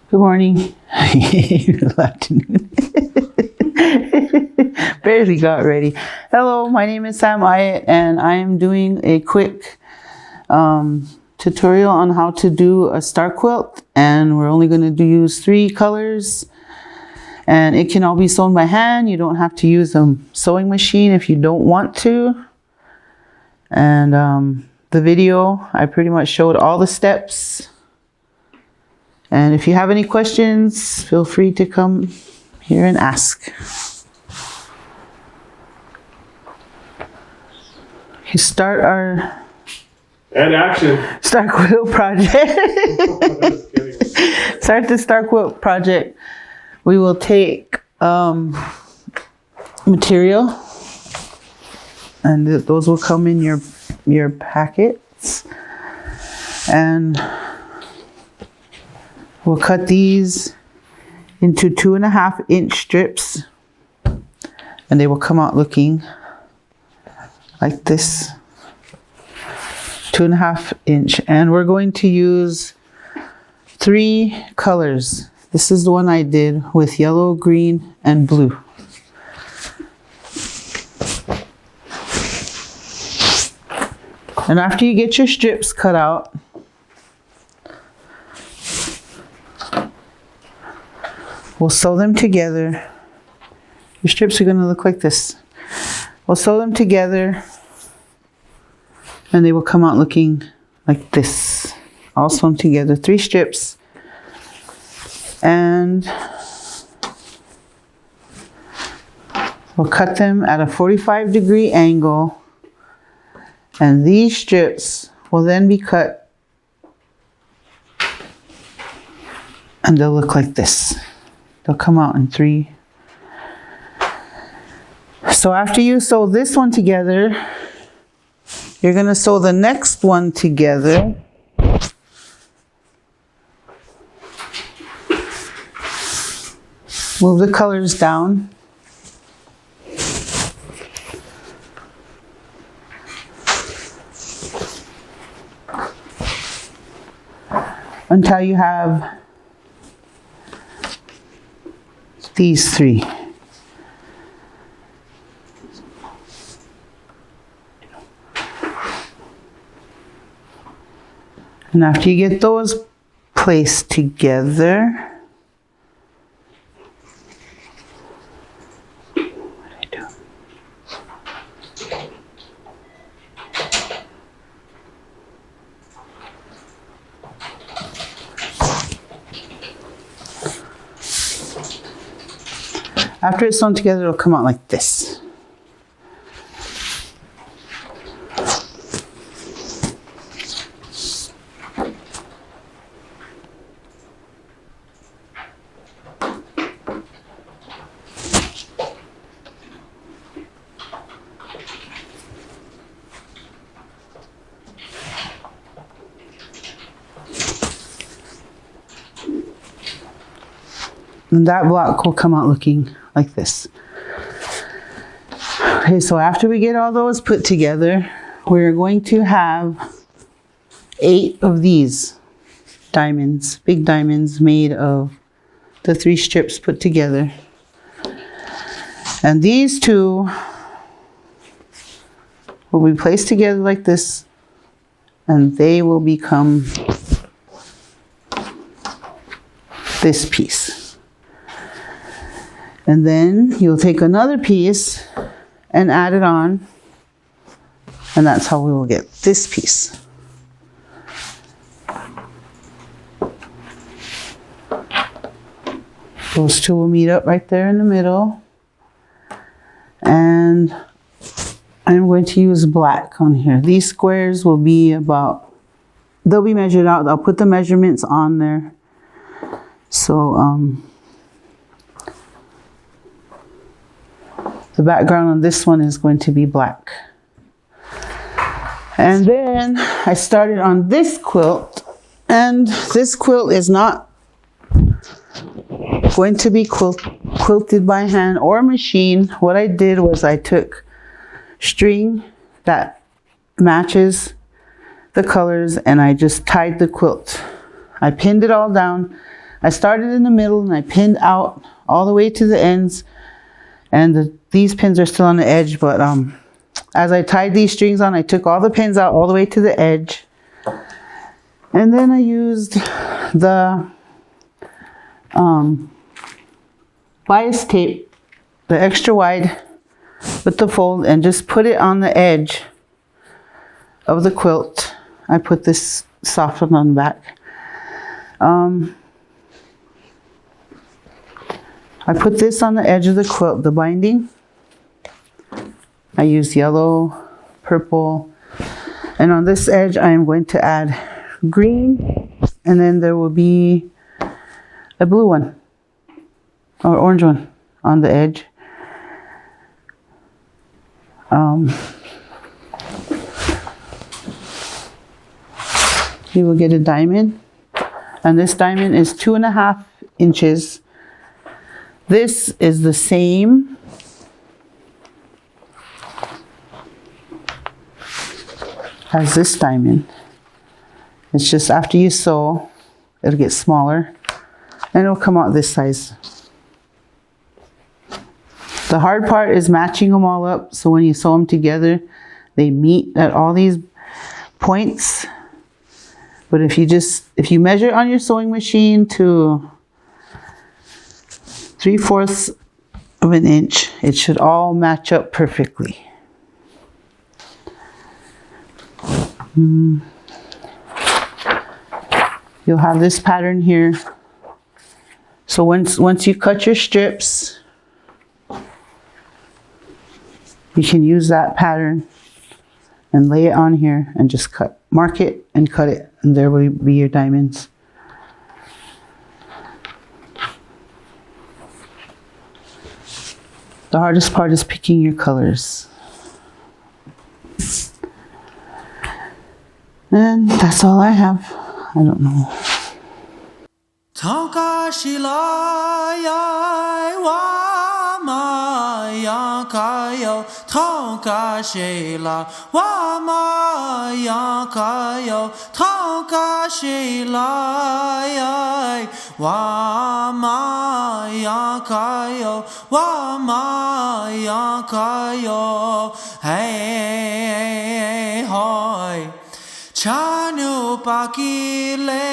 Good morning. Good afternoon. Barely got ready. Hello, my name is Sam Iyotte, and I am doing a quick tutorial on how to do a star quilt. And we're only going to use 3 colors. And it can all be sewn by hand. You don't have to use a sewing machine if you don't want to. And the video, I pretty much showed all the steps. And if you have any questions, feel free to come here and ask. You start our and action star quilt project. Start the star quilt project. We will take material, and those will come in your packets, and we'll cut these into 2.5-inch strips, and they will come out looking like this, 2.5-inch. And we're going to use 3 colors. This is the one I did with yellow, green, and blue. And after you get your strips cut out, we'll sew them together. Your strips are going to look like this. We'll sew them together, and they will come out looking like this. All sewn together, 3 strips. And we'll cut them at a 45-degree angle. And these strips will then be cut, and they'll look like this. They'll come out in 3. So after you sew this one together, you're going to sew the next one together. Move the colors down. Until you have these 3. And after you get those placed together, after it's sewn together, it'll come out like this. And that block will come out looking like this. Okay, so after we get all those put together, we're going to have 8 of these diamonds, big diamonds made of the 3 strips put together. And these 2 will be placed together like this, and they will become this piece. And then you'll take another piece and add it on, and that's how we will get this piece. Those 2 will meet up right there in the middle. And I'm going to use black on here. These squares will be about, they'll be measured out. I'll put the measurements on there. So, the background on this one is going to be black. And then I started on this quilt, and this quilt is not going to be quilted by hand or machine. What I did was I took string that matches the colors, and I just tied the quilt. I pinned it all down I started in the middle and I pinned out all the way to the ends, and these pins are still on the edge, but as I tied these strings on, I took all the pins out all the way to the edge, and then I used the bias tape, the extra wide with the fold, and just put it on the edge of the quilt. I put this soft one on the back. I put this on the edge of the quilt, the binding. I used yellow, purple, and on this edge I am going to add green, and then there will be a blue one or orange one on the edge. You will get a diamond, and this diamond is 2.5 inches. This is the same as this diamond. It's just after you sew, it'll get smaller and it'll come out this size. The hard part is matching them all up, so when you sew them together, they meet at all these points. But if you measure on your sewing machine to 3/4 of an inch, it should all match up perfectly. You'll have this pattern here. So once you cut your strips, you can use that pattern and lay it on here and just mark it and cut it, and there will be your diamonds. The hardest part is picking your colors. And that's all I have. I don't know. Tonka shilai wa ma ya kayo. Tonka shila wa ma ya kayo. Tonka shilai wa ma ya kayo. Wa ma ya kayo. Hey hoy. Chanu pakile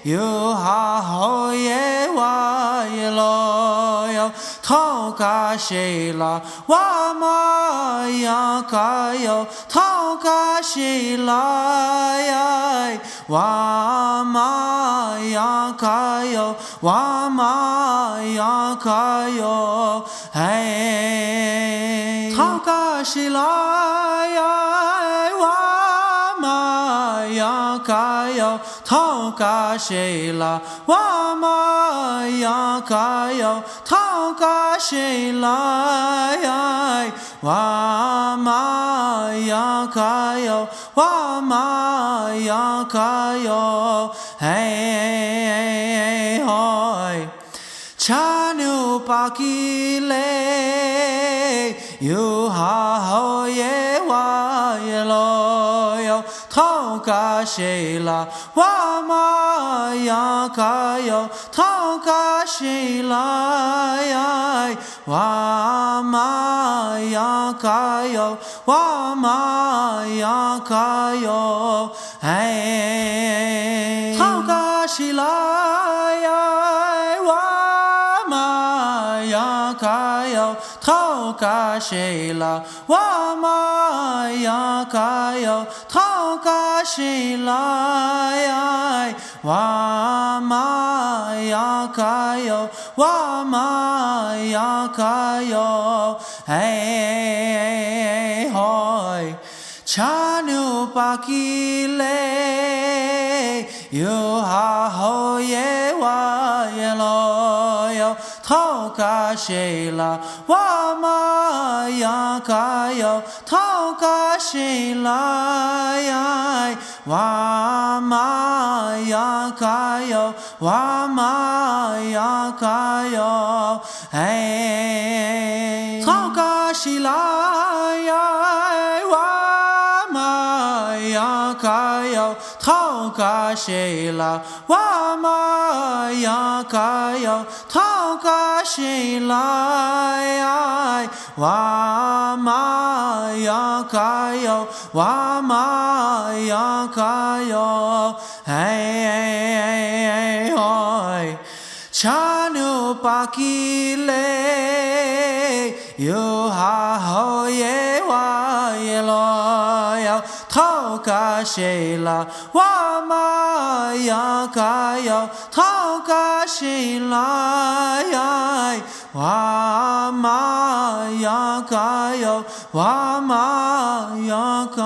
you ha hoye wa yelo tonka shela wa ma ya kayo tonka shela wa ma ya kayo wa ma ya kayo hey tonka shela kayo tonka shela wa ma ya kayo tonka shela wa ma ya kayo wa ma ya kayo hey hoy chanu pakile you ha hoye wa yelo tonka shela wa ma ya kayo tonka shela wa ma ya kayo wa ma ya kayo hey tonka shela wa ma ya kayo tonka shela wa ma ya kayo tonka shela wa ma ya kayo wa ma ya kayo hey hoy chanu pakile you ha hoye wa yelo tonka shela wa ma ya kayo tonka shela wa ma ya kayo wa ma ya kayo hey tonka shela wa ma ya kayo tonka she la wa ma ya ka yo thao ka she la wa ma ya ka yo wa ma ya ka yo hey hoy chanu pakile yo ha ho ye wa ye lo yo thao ka she la wa ma ya ka yo thao ka she la wa ma ya ka yo wa ma ya ka